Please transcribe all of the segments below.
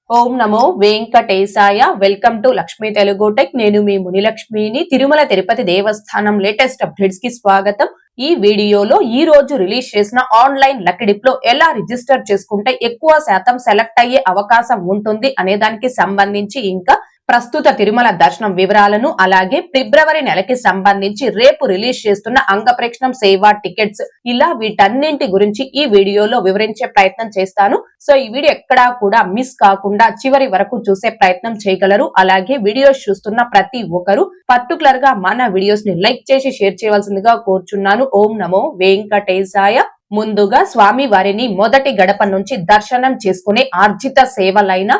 Om Namo Venkatesaya. Welcome to Lakshmi Telugu tech. నేను మీ మునిలక్ష్మిని. తిరుమల తిరుపతి దేవస్థానం latest updates కి స్వాగతం. ఈ వీడియోలో ఈ రోజు రిలీజ్ చేసిన ఆన్లైన్ లక్కీ డిప్ లో ఎలా రిజిస్టర్ చేసుకుంటే ఎక్కువ శాతం సెలెక్ట్ అయ్యే అవకాశం ఉంటుంది అనే దానికి సంబంధించి, ఇంకా ప్రస్తుత తిరుమల దర్శనం వివరాలను, అలాగే ఫిబ్రవరి నెలకి సంబంధించి రేపు రిలీజ్ చేస్తున్న అంగప్రేక్షణం సేవా టికెట్స్, ఇలా వీటన్నింటి గురించి ఈ వీడియోలో వివరించే ప్రయత్నం చేస్తాను. సో ఈ వీడియో ఎక్కడా కూడా మిస్ కాకుండా చివరి వరకు చూసే ప్రయత్నం చేయగలరు. అలాగే వీడియోస్ చూస్తున్న ప్రతి ఒక్కరు పర్టికులర్ గా మన వీడియోస్ ని లైక్ చేసి షేర్ చేయవలసిందిగా కోరుచున్నాను. ఓం నమో వెంకటేశాయ. ముందుగా స్వామి వారిని మొదటి గడప నుంచి దర్శనం చేసుకునే ఆర్జిత సేవలైన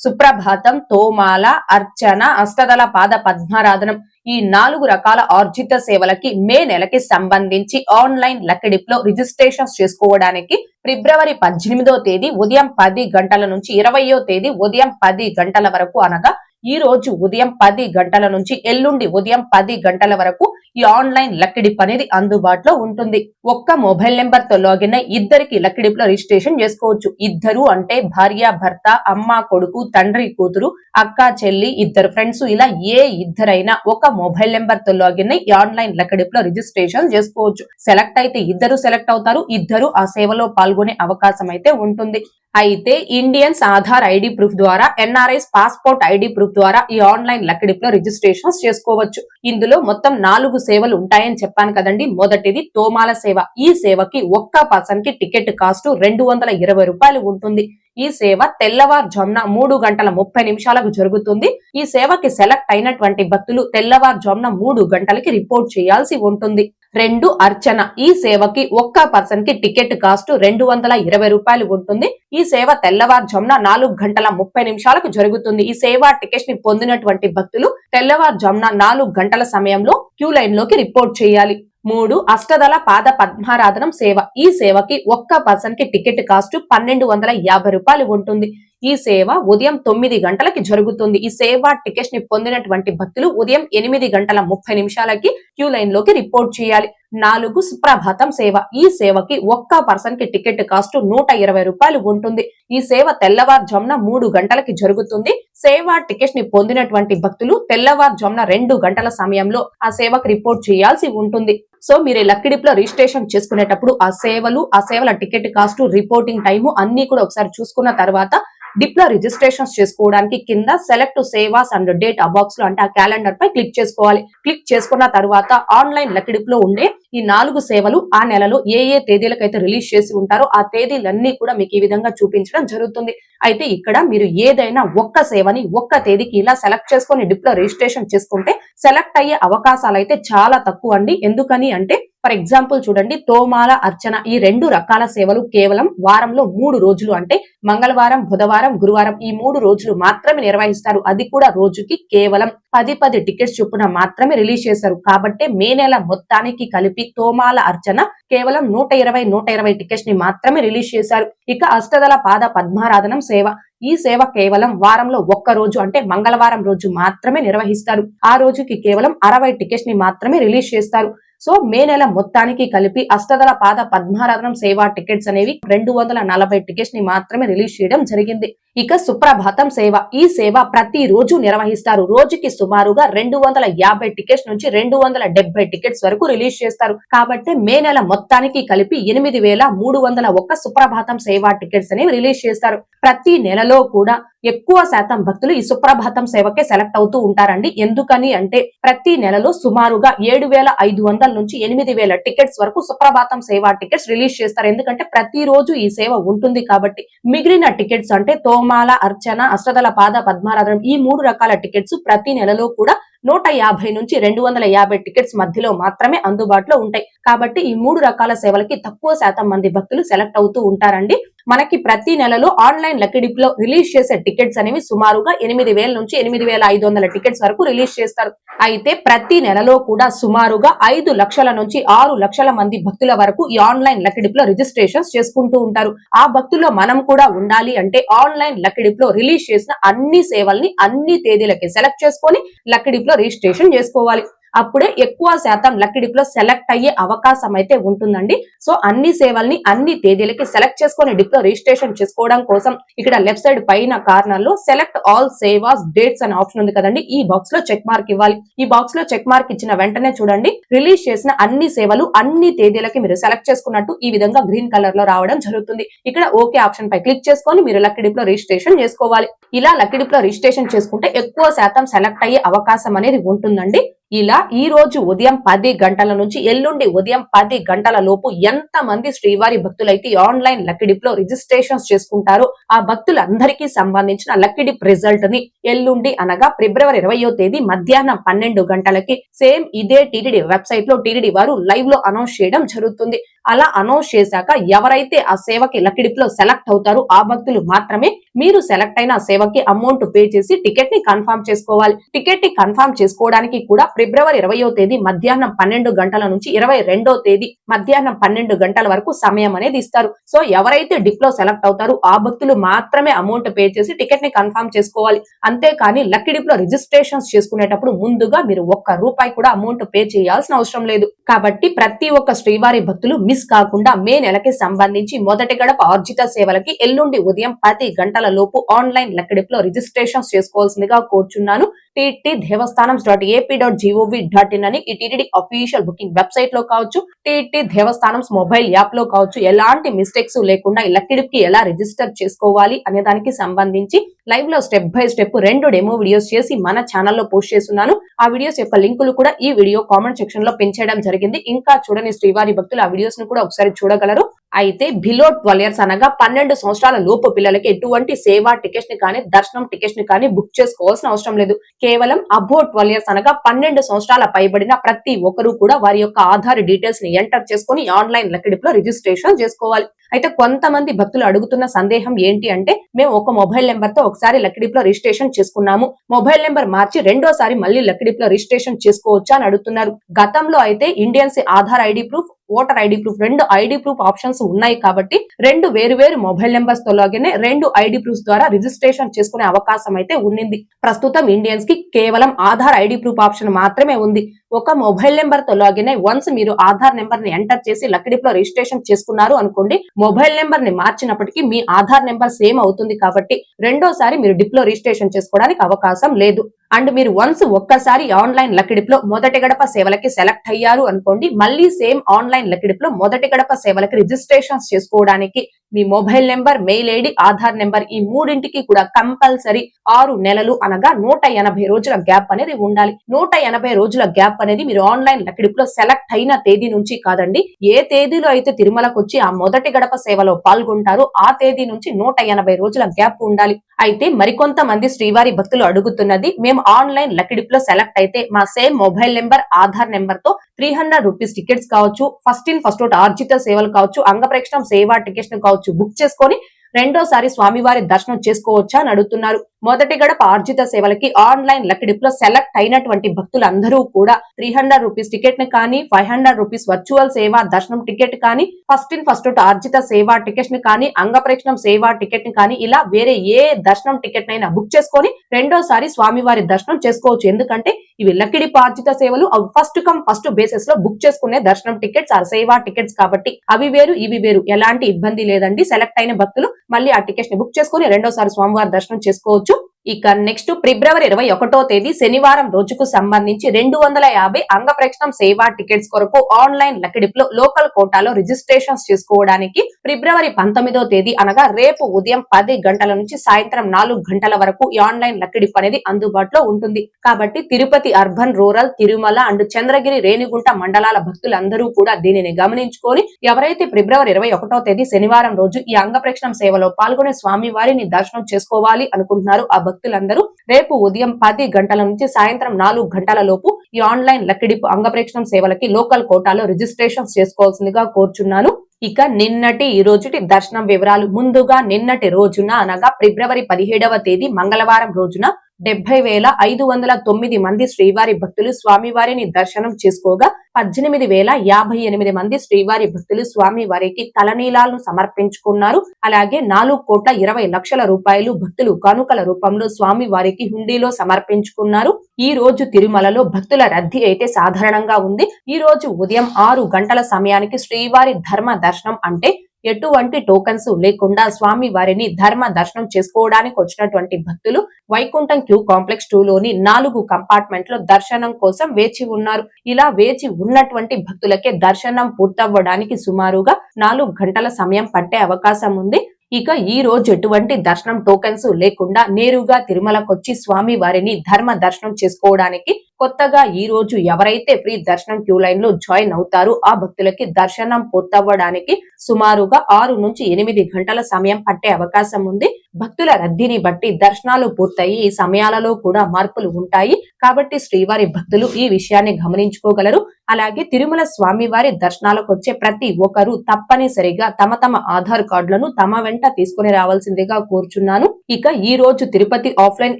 సుప్రభాతం, తోమాల, అర్చన, అష్టదళ పాద పద్మారాధనం, ఈ 4 రకాల ఆర్జిత సేవలకి మే నెలకి సంబంధించి ఆన్లైన్ లక్కీ డిప్ లో రిజిస్ట్రేషన్స్ చేసుకోవడానికి ఫిబ్రవరి 18వ తేదీ ఉదయం 10 గంటల నుంచి 20వ తేదీ ఉదయం 10 గంటల వరకు, అనగా ఈ రోజు ఉదయం 10 గంటల నుంచి ఎల్లుండి ఉదయం 10 గంటల వరకు ఈ ఆన్లైన్ లక్కీ డిప్ అనేది అందుబాటులో ఉంటుంది. ఒక్క మొబైల్ నెంబర్ తో లాగిన్ అయి ఇద్దరికి లక్కీ డిప్ లో రిజిస్ట్రేషన్ చేసుకోవచ్చు. ఇద్దరు అంటే భార్య భర్త, అమ్మ కొడుకు, తండ్రి కూతురు, అక్క చెల్లి, ఇద్దరు ఫ్రెండ్స్, ఇలా ఏ ఇద్దరైనా ఒక మొబైల్ నెంబర్ తో లాగిన్ అయి ఈ ఆన్లైన్ లక్కీ డిప్ లో రిజిస్ట్రేషన్ చేసుకోవచ్చు. సెలెక్ట్ అయితే ఇద్దరు సెలెక్ట్ అవుతారు. ఇద్దరు ఆ సేవలో పాల్గొనే అవకాశం అయితే ఉంటుంది. అయితే ఇండియన్స్ ఆధార్ ఐడి ప్రూఫ్ ద్వారా, ఎన్ఆర్ఐస్ పాస్పోర్ట్ ఐడి ప్రూఫ్ ద్వారా ఈ ఆన్లైన్ లక్కీ డిప్ లో రిజిస్ట్రేషన్స్ చేసుకోవచ్చు. ఇందులో మొత్తం 4 సేవలు ఉంటాయని చెప్పాను కదండి. మొదటిది తోమాల సేవ. ఈ సేవకి ఒక్క పర్సన్ కి టికెట్ కాస్ట్ 220 రూపాయలు ఉంటుంది. ఈ సేవ తెల్లవారుజామున 3:30 జరుగుతుంది. ఈ సేవకి సెలెక్ట్ అయినటువంటి భక్తులు తెల్లవారుజామున 3 గంటలకి రిపోర్ట్ చేయాల్సి ఉంటుంది. 2 అర్చన. ఈ సేవకి ఒక్క పర్సన్ కి టికెట్ కాస్ట్ 220 రూపాయలు ఉంటుంది. ఈ సేవ తెల్లవారుజామున 4:30 జరుగుతుంది. ఈ సేవ టికెట్స్ ని పొందినటువంటి భక్తులు తెల్లవారుజామున 4 గంటల సమయంలో క్యూ లైన్ లోకి రిపోర్ట్ చేయాలి. 3 అష్టదళ పాద పద్మారాధనం సేవ. ఈ సేవకి ఒక్క పర్సన్ కి టికెట్ కాస్ట్ 1250 రూపాయలు ఉంటుంది. ఈ సేవ ఉదయం 9 గంటలకి జరుగుతుంది. ఈ సేవ టికెట్స్ ని పొందినటువంటి భక్తులు ఉదయం 8:30 క్యూ లైన్ లోకి రిపోర్ట్ చేయాలి. 4 సుప్రభాతం సేవ. ఈ సేవకి ఒక్క పర్సన్ కి టికెట్ కాస్ట్ 120 రూపాయలు ఉంటుంది. ఈ సేవ తెల్లవారుజామున 3 గంటలకి జరుగుతుంది. సేవ టికెట్స్ ని పొందినటువంటి భక్తులు తెల్లవారుజామున 2 గంటల సమయంలో ఆ సేవకు రిపోర్ట్ చేయాల్సి ఉంటుంది. సో మీరు లక్కీ డిప్ లో రిజిస్ట్రేషన్ చేసుకునేటప్పుడు ఆ సేవల టికెట్ కాస్ట్, రిపోర్టింగ్ టైము అన్ని కూడా ఒకసారి చూసుకున్న తర్వాత డిప్ లో రిజిస్ట్రేషన్స్ చేసుకోవడానికి కింద సెలెక్ట్ సేవాస్ అండ్ డేట్ ఆ బాక్స్ లో, అంటే ఆ క్యాలెండర్ పై క్లిక్ చేసుకోవాలి. క్లిక్ చేసుకున్న తర్వాత ఆన్లైన్ లక్కీ డిప్ లో ఉండే ఈ 4 సేవలు ఆ నెలలో ఏ తేదీలకైతే రిలీజ్ చేసి ఉంటారో ఆ తేదీలన్నీ కూడా మీకు ఈ విధంగా చూపించడం జరుగుతుంది. అయితే ఇక్కడ మీరు ఏదైనా ఒక్క సేవని ఒక్క తేదీకి ఇలా సెలెక్ట్ చేసుకొని డిప్ లో రిజిస్ట్రేషన్ చేసుకుంటే సెలెక్ట్ అయ్యే అవకాశాలు అయితే చాలా తక్కువ అండి. ఎందుకని అంటే ఫర్ ఎగ్జాంపుల్ చూడండి, తోమాల, అర్చన ఈ 2 రకాల సేవలు కేవలం వారంలో 3 రోజులు, అంటే మంగళవారం, బుధవారం, గురువారం ఈ 3 రోజులు మాత్రమే నిర్వహిస్తారు. అది కూడా రోజుకి కేవలం 10 టికెట్స్ చొప్పున మాత్రమే రిలీజ్ చేశారు. కాబట్టి మే నెల మొత్తానికి కలిపి తోమాల, అర్చన కేవలం 120 టికెట్స్ ని మాత్రమే రిలీజ్ చేశారు. ఇక అష్టదళ పాద పద్మారాధనం సేవ. ఈ సేవ కేవలం వారంలో ఒక్క రోజు, అంటే మంగళవారం రోజు మాత్రమే నిర్వహిస్తారు. ఆ రోజుకి కేవలం 60 టికెట్స్ ని మాత్రమే రిలీజ్ చేస్తారు. సో మే నెల మొత్తానికి కలిపి అష్టదళ పాద పద్మారాధనం సేవా టికెట్స్ అనేవి 240 టికెట్స్ ని మాత్రమే రిలీజ్ చేయడం జరిగింది. ఇక సుప్రభాతం సేవ. ఈ సేవ ప్రతి రోజు నిర్వహిస్తారు. రోజుకి సుమారుగా 250 టికెట్స్ నుంచి 270 టికెట్స్ వరకు రిలీజ్ చేస్తారు. కాబట్టి మే నెల మొత్తానికి కలిపి 8301 సుప్రభాతం సేవా టికెట్స్ అనేవి రిలీజ్ చేస్తారు. ప్రతి నెలలో కూడా ఎక్కువ శాతం భక్తులు ఈ సుప్రభాతం సేవకే సెలెక్ట్ అవుతూ ఉంటారండి. ఎందుకని అంటే ప్రతి నెలలో సుమారుగా 7500 నుంచి 8000 టికెట్స్ వరకు సుప్రభాతం సేవా టికెట్స్ రిలీజ్ చేస్తారు. ఎందుకంటే ప్రతి రోజు ఈ సేవ ఉంటుంది కాబట్టి. మిగిలిన టికెట్స్ అంటే తోమాల, అర్చన, అష్టదళ పాద పద్మారాధనం ఈ 3 రకాల టికెట్స్ ప్రతి నెలలో కూడా 150 నుంచి 250 టికెట్స్ మధ్యలో మాత్రమే అందుబాటులో ఉంటాయి. కాబట్టి ఈ 3 రకాల సేవలకి తక్కువ శాతం మంది భక్తులు సెలెక్ట్ అవుతూ ఉంటారండి. మనకి ప్రతి నెలలో ఆన్లైన్ లక్కీ డిప్ లో రిలీజ్ చేసే టికెట్స్ అనేవి సుమారుగా 8000 నుంచి 8500 టికెట్స్ వరకు రిలీజ్ చేస్తారు. అయితే ప్రతి నెలలో కూడా సుమారుగా 5 లక్షల నుంచి 6 లక్షల మంది భక్తుల వరకు ఈ ఆన్లైన్ లక్కీ డిప్ లో రిజిస్ట్రేషన్స్ చేసుకుంటూ ఉంటారు. ఆ భక్తుల్లో మనం కూడా ఉండాలి అంటే ఆన్లైన్ లక్కీ డిప్ లో రిలీజ్ చేసిన అన్ని సేవల్ని అన్ని తేదీలకి సెలెక్ట్ చేసుకొని లక్కీ డిప్ లో రిజిస్ట్రేషన్ చేసుకోవాలి. అప్పుడే ఎక్కువ శాతం లక్కీ డిప్ లో సెలెక్ట్ అయ్యే అవకాశం అయితే ఉంటుందండి. సో అన్ని సేవల్ని అన్ని తేదీలకి సెలెక్ట్ చేసుకొని డిప్ లో రిజిస్ట్రేషన్ చేసుకోవడం కోసం ఇక్కడ లెఫ్ట్ సైడ్ పైన కార్నర్ లో సెలెక్ట్ ఆల్ సేవాస్ డేట్స్ అనే ఆప్షన్ ఉంది కదండి, ఈ బాక్స్ లో చెక్ మార్క్ ఇవ్వాలి. ఈ బాక్స్ లో చెక్ మార్క్ ఇచ్చిన వెంటనే చూడండి రిలీజ్ చేసిన అన్ని సేవలు అన్ని తేదీలకి మీరు సెలెక్ట్ చేసుకున్నట్టు ఈ విధంగా గ్రీన్ కలర్ లో రావడం జరుగుతుంది. ఇక్కడ ఓకే ఆప్షన్ పై క్లిక్ చేసుకొని మీరు లక్కీ డిప్ లో రిజిస్ట్రేషన్ చేసుకోవాలి. ఇలా లక్కీ డిప్ లో రిజిస్ట్రేషన్ చేసుకుంటే ఎక్కువ శాతం సెలెక్ట్ అయ్యే అవకాశం అనేది ఉంటుందండి. ఇలా ఈ రోజు ఉదయం 10 గంటల నుంచి ఎల్లుండి ఉదయం 10 గంటల లోపు ఎంత మంది శ్రీవారి భక్తులైతే ఆన్లైన్ లక్కీ డిప్ లో రిజిస్ట్రేషన్స్ చేసుకుంటారో ఆ భక్తులందరికీ సంబంధించిన లక్కీ డిప్ రిజల్ట్ ని ఎల్లుండి అనగా ఫిబ్రవరి 20వ తేదీ మధ్యాహ్నం 12 గంటలకి సేమ్ ఇదే టీటీడీ వెబ్సైట్ లో టీటీడీ వారు లైవ్ లో అనౌన్స్ చేయడం జరుగుతుంది. అలా అనౌన్స్ చేశాక ఎవరైతే ఆ సేవకి లక్కీ డిప్ లో సెలెక్ట్ అవుతారో ఆ భక్తులు మాత్రమే మీరు సెలెక్ట్ అయిన సేవకి అమౌంట్ పే చేసి టికెట్ ని కన్ఫర్మ్ చేసుకోవాలి. టికెట్ ని కన్ఫర్మ్ చేసుకోవడానికి కూడా ఫిబ్రవరి 20వ తేదీ మధ్యాహ్నం 12 గంటల నుంచి 22వ తేదీ మధ్యాహ్నం 12 గంటల వరకు సమయం అనేది ఇస్తారు. సో ఎవరైతే డిప్ లో సెలెక్ట్ అవుతారో ఆ భక్తులు మాత్రమే అమౌంట్ పే చేసి టికెట్ ని కన్ఫర్మ్ చేసుకోవాలి. అంతేకాని లక్కీ డిప్ లో రిజిస్ట్రేషన్స్ చేసుకునేటప్పుడు ముందుగా మీరు ₹1 కూడా అమౌంట్ పే చేయాల్సిన అవసరం లేదు. కాబట్టి ప్రతి ఒక్క శ్రీవారి భక్తులు మిస్ కాకుండా మే నెలకి సంబంధించి మొదటి గడప ఆర్జిత సేవలకి ఎల్లుండి ఉదయం 10 గంటల లోపు ఆన్లైన్ లక్కీ డిప్ లో రిజిస్ట్రేషన్స్ చేసుకోవాల్సిందిగా కోరుచున్నాను. tt.devastanams.gov.in అని ఈ టీటీడీ అఫీషియల్ బుకింగ్ వెబ్సైట్ లో కావచ్చు, టీటీ దేవస్థానం మొబైల్ యాప్ లో కావచ్చు, ఎలాంటి మిస్టేక్స్ లేకుండా ఈ లక్కీ డిప్ కి ఎలా రిజిస్టర్ చేసుకోవాలి అనే దానికి సంబంధించి లైవ్ లో step by step 2 demo videos చేసి మన ఛానల్లో పోస్ట్ చేస్తున్నాను. ఆ వీడియోస్ యొక్క లింకులు కూడా ఈ వీడియో కామెంట్ సెక్షన్ లో పిన్ చేయడం జరిగింది. ఇంకా చూడని శ్రీవారి భక్తులు ఆ వీడియోస్ ను కూడా ఒకసారి చూడగలరు. అయితే బిలో 12 ఇయర్స్ అనగా 12 సంవత్సరాల లోపు పిల్లలకి ఎటువంటి సేవా టికెట్స్ ని కానీ దర్శనం టికెట్స్ ని కానీ బుక్ చేసుకోవాల్సిన అవసరం లేదు. కేవలం అబో 12 ఇయర్స్ అనగా 12 సంవత్సరాల పైబడిన ప్రతి ఒక్కరు కూడా వారి యొక్క ఆధార్ డీటెయిల్స్ ని ఎంటర్ చేసుకుని ఆన్లైన్ లక్కీ డిప్ లో రిజిస్ట్రేషన్ చేసుకోవాలి. అయితే కొంతమంది భక్తులు అడుగుతున్న సందేహం ఏంటి అంటే మేము ఒక మొబైల్ నెంబర్ తో ఒకసారి లక్కీ డిప్ లో రిజిస్ట్రేషన్ చేసుకున్నాము, మొబైల్ నెంబర్ మార్చి రెండోసారి మళ్ళీ లక్కీ డిప్ లో రిజిస్ట్రేషన్ చేసుకోవచ్చా అని అడుగుతున్నారు. గతంలో అయితే Indians Aadhaar ID proof, voter ID proof 2 ID proof options ఉన్నాయి కాబట్టి 2 వేరు మొబైల్ నెంబర్స్ తో లాగిన్ 2 ఐడి ప్రూఫ్స్ ద్వారా రిజిస్ట్రేషన్ చేసుకునే అవకాశం అయితే ఉండింది. ప్రస్తుతం ఇండియన్స్ కి కేవలం ఆధార్ ఐడి ప్రూఫ్ ఆప్షన్ మాత్రమే ఉంది. ఒక మొబైల్ నెంబర్ తో లాగిన్ వన్స్ మీరు ఆధార్ నెంబర్ ని ఎంటర్ చేసి లక్కీ డిప్ లో రిజిస్ట్రేషన్ చేసుకున్నారు అనుకోండి, మొబైల్ నెంబర్ ని మార్చినప్పటికీ మీ ఆధార్ నెంబర్ సేమ్ అవుతుంది కాబట్టి రెండోసారి మీరు డిప్ లో రిజిస్ట్రేషన్ చేసుకోవడానికి అవకాశం లేదు. అండ్ మీరు వన్స్ ఒక్కసారి ఆన్లైన్ లక్కీ డిప్ లో మొదటి గడప సేవలకి సెలెక్ట్ అయ్యారు అనుకోండి, మళ్ళీ సేమ్ ఆన్లైన్ లక్కీ డిప్ లో మొదటి గడప సేవలకి రిజిస్ట్రేషన్స్ చేసుకోవడానికి మీ mobile number, mail ID, Aadhaar number ఈ మూడింటికి కూడా కంపల్సరీ 6 నెలలు అనగా 180 రోజుల గ్యాప్ అనేది ఉండాలి. 180 రోజుల గ్యాప్ అనేది మీరు ఆన్లైన్ లక్కీ డిప్ లో సెలెక్ట్ అయిన తేదీ నుంచి కాదండి, ఏ తేదీలో అయితే తిరుమలకు వచ్చి ఆ మొదటి గడప సేవలో పాల్గొంటారో ఆ తేదీ నుంచి 180 రోజుల గ్యాప్ ఉండాలి. అయితే మరికొంతమంది శ్రీవారి భక్తులు అడుగుతున్నది, మేము ఆన్లైన్ లక్కీ డిప్ లో సెలెక్ట్ అయితే మా same mobile number, Aadhaar number తో ₹300 టికెట్స్ కావచ్చు, ఫస్ట్ ఇన్ ఫస్ట్ అవుట్ ఆర్జిత సేవలు కావచ్చు, అంగప్రక్షణం సేవా టికెట్స్ బుక్ చేసుకొని రెండోసారి స్వామివారి దర్శనం చేసుకోవచ్చా అని అడుగుతున్నారు. మొదటి గడప ఆర్జిత సేవలకి ఆన్లైన్ లక్కీ డిప్ లో సెలెక్ట్ అయినటువంటి భక్తులందరూ కూడా ₹300 టికెట్ ని కానీ, ₹500 వర్చువల్ సేవా దర్శనం టికెట్ కానీ, ఫస్ట్ ఇన్ ఫస్ట్ అవుట్ ఆర్జిత సేవా టికెట్ ని కానీ, అంగప్రక్షణం సేవా టికెట్ ని కానీ ఇలా వేరే ఏ దర్శనం టికెట్ నైనా బుక్ చేసుకొని రెండోసారి స్వామివారి దర్శనం చేసుకోవచ్చు. ఎందుకంటే ఇవి లక్కీ డిప్ ఆర్జిత సేవలు ఫస్ట్ కమ్ ఫస్ట్ బేసిస్ లో బుక్ చేసుకునే దర్శనం టికెట్స్ ఆ సేవా టికెట్స్ కాబట్టి అవి వేరు ఇవి వేరు, ఎలాంటి ఇబ్బంది లేదండి. సెలెక్ట్ అయిన భక్తులు మళ్ళీ ఆ టికెట్స్ ని బుక్ చేసుకుని రెండోసారి స్వామివారి దర్శనం చేసుకోవచ్చు. ఇక నెక్స్ట్ ఫిబ్రవరి 21వ తేదీ శనివారం రోజుకు సంబంధించి 250 అంగప్రక్షణం సేవా టికెట్స్ కొరకు ఆన్లైన్ లక్కీ డిప్ లో లోకల్ కోటాలో రిజిస్ట్రేషన్స్ చేసుకోవడానికి ఫిబ్రవరి 19వ తేదీ అనగా రేపు ఉదయం 10 గంటల నుంచి సాయంత్రం 4 గంటల వరకు ఈ ఆన్లైన్ లక్కీ డిప్ అనేది అందుబాటులో ఉంటుంది. కాబట్టి Tirupati urban, rural, Tirumala and Chandragiri, Renigunta మండలాల భక్తులందరూ కూడా దీనిని గమనించుకొని ఎవరైతే ఫిబ్రవరి 21వ తేదీ శనివారం రోజు ఈ అంగప్రక్షణం సేవలో పాల్గొనే స్వామి వారిని దర్శనం చేసుకోవాలి అనుకుంటున్నారు ఆ భక్తులందరూ రేపు ఉదయం 10 గంటల నుంచి సాయంత్రం 4 గంటల లోపు ఈ ఆన్లైన్ లక్కీ డిప్ అంగప్రక్షణం సేవలకి లోకల్ కోటాలో రిజిస్ట్రేషన్ చేసుకోవాల్సిందిగా కోరుచున్నాను. ఇక నిన్నటి ఈ రోజుటి దర్శనం వివరాలు. ముందుగా నిన్నటి రోజున అనగా ఫిబ్రవరి 17వ తేదీ మంగళవారం రోజున 70,509 మంది శ్రీవారి భక్తులు స్వామివారిని దర్శనం చేసుకోగా 18,058 మంది శ్రీవారి భక్తులు స్వామివారికి తలనీలాలను సమర్పించుకున్నారు. అలాగే 4,20,00,000 రూపాయలు భక్తులు కానుకల రూపంలో స్వామివారికి హుండీలో సమర్పించుకున్నారు. ఈ రోజు తిరుమలలో భక్తుల రద్దీ అయితే సాధారణంగా ఉంది. ఈ రోజు ఉదయం 6 గంటల సమయానికి శ్రీవారి ధర్మ దర్శనం అంటే ఎటువంటి టోకన్స్ లేకుండా స్వామి వారిని ధర్మ దర్శనం చేసుకోవడానికి వచ్చినటువంటి భక్తులు వైకుంఠం క్యూ కాంప్లెక్స్ 2 లోని 4 కంపార్ట్మెంట్ లో దర్శనం కోసం వేచి ఉన్నారు. ఇలా వేచి ఉన్నటువంటి భక్తులకే దర్శనం పూర్తవ్వడానికి సుమారుగా 4 గంటల సమయం పట్టే అవకాశం ఉంది. ఇక ఈ రోజు ఎటువంటి దర్శనం టోకెన్స్ లేకుండా నేరుగా తిరుమలకొచ్చి స్వామి వారిని ధర్మ దర్శనం చేసుకోవడానికి కొత్తగా ఈ రోజు ఎవరైతే ఫ్రీ దర్శనం క్యూ లైన్ లో జాయిన్ అవుతారో ఆ భక్తులకి దర్శనం పూర్తవ్వడానికి సుమారుగా 6 నుంచి 8 గంటల సమయం పట్టే అవకాశం ఉంది. భక్తుల రద్దీని బట్టి దర్శనాలు పూర్తయి ఈ సమయాలలో కూడా మార్పులు ఉంటాయి కాబట్టి శ్రీవారి భక్తులు ఈ విషయాన్ని గమనించుకోగలరు. అలాగే తిరుమల స్వామివారి దర్శనాలకు వచ్చే ప్రతి ఒక్కరూ తప్పనిసరిగా తమ ఆధార్ కార్డులను తమ వెంట తీసుకుని రావాల్సిందిగా కోరుచున్నాను. ఇక ఈ రోజు తిరుపతి ఆఫ్లైన్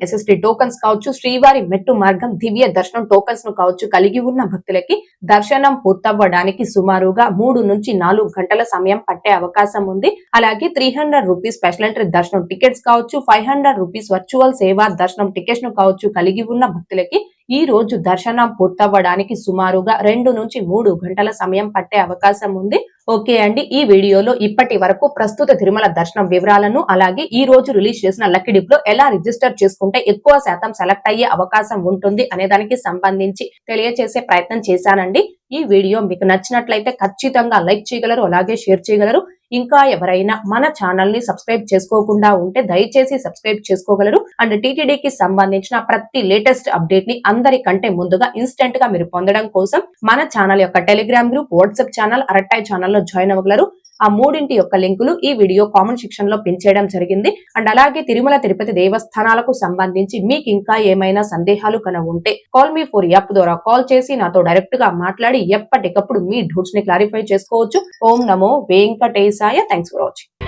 ఎస్ఎస్టీ టోకన్స్ కావచ్చు, శ్రీవారి మెట్టు మార్గం దివ్య దర్శనం టోకన్స్ ను కావచ్చు కలిగి ఉన్న భక్తులకి దర్శనం పూర్తవ్వడానికి సుమారుగా 3 నుంచి 4 గంటల సమయం పట్టే అవకాశం ఉంది. అలాగే 300 రూపీస్ స్పెషల్ ఎంట్రీ దర్శనం టికెట్స్ కావచ్చు, 500 రూపీస్ వర్చువల్ సేవా దర్శనం టికెట్స్ ను కావచ్చు కలిగి ఉన్న భక్తులకి ఈ రోజు దర్శనం పూర్తవ్వడానికి సుమారుగా 2 నుంచి 3 గంటల సమయం పట్టే అవకాశం ఉంది. ఓకే అండి, ఈ వీడియోలో ఇప్పటి వరకు ప్రస్తుత తిరుమల దర్శనం వివరాలను అలాగే ఈ రోజు రిలీజ్ చేసిన లక్కీ డిప్ లో ఎలా రిజిస్టర్ చేసుకుంటే ఎక్కువ శాతం సెలెక్ట్ అయ్యే అవకాశం ఉంటుంది అనే దానికి సంబంధించి తెలియచేసే ప్రయత్నం చేశానండి. ఈ వీడియో మీకు నచ్చినట్లయితే ఖచ్చితంగా లైక్ చేయగలరు, అలాగే షేర్ చేయగలరు. ఇంకా ఎవరైనా మన ఛానల్ ని సబ్స్క్రైబ్ చేసుకోకుండా ఉంటే దయచేసి సబ్స్క్రైబ్ చేసుకోగలరు. అండ్ టీటీడీకి సంబంధించిన ప్రతి లేటెస్ట్ అప్డేట్ ని అందరికంటే ముందుగా ఇన్స్టెంట్ గా మీరు పొందడం కోసం మన ఛానల్ యొక్క Telegram group, WhatsApp channel, Arattai ఛానల్లో జాయిన్ అవ్వగలరు. ఆ మూడింటి యొక్క లింకులు ఈ వీడియో కామెంట్ సెక్షన్ లో పిన్ చేయడం జరిగింది. అండ్ అలాగే తిరుమల తిరుపతి దేవస్థానాలకు సంబంధించి మీకు ఇంకా ఏమైనా సందేహాలు కన ఉంటే కాల్ మీ ఫర్ యాప్ ద్వారా కాల్ చేసి నాతో డైరెక్ట్ గా మాట్లాడి ఎప్పటికప్పుడు మీ డౌట్స్ ని క్లారిఫై చేసుకోవచ్చు. ఓం నమో వెంకటేశాయ. Thanks for watching.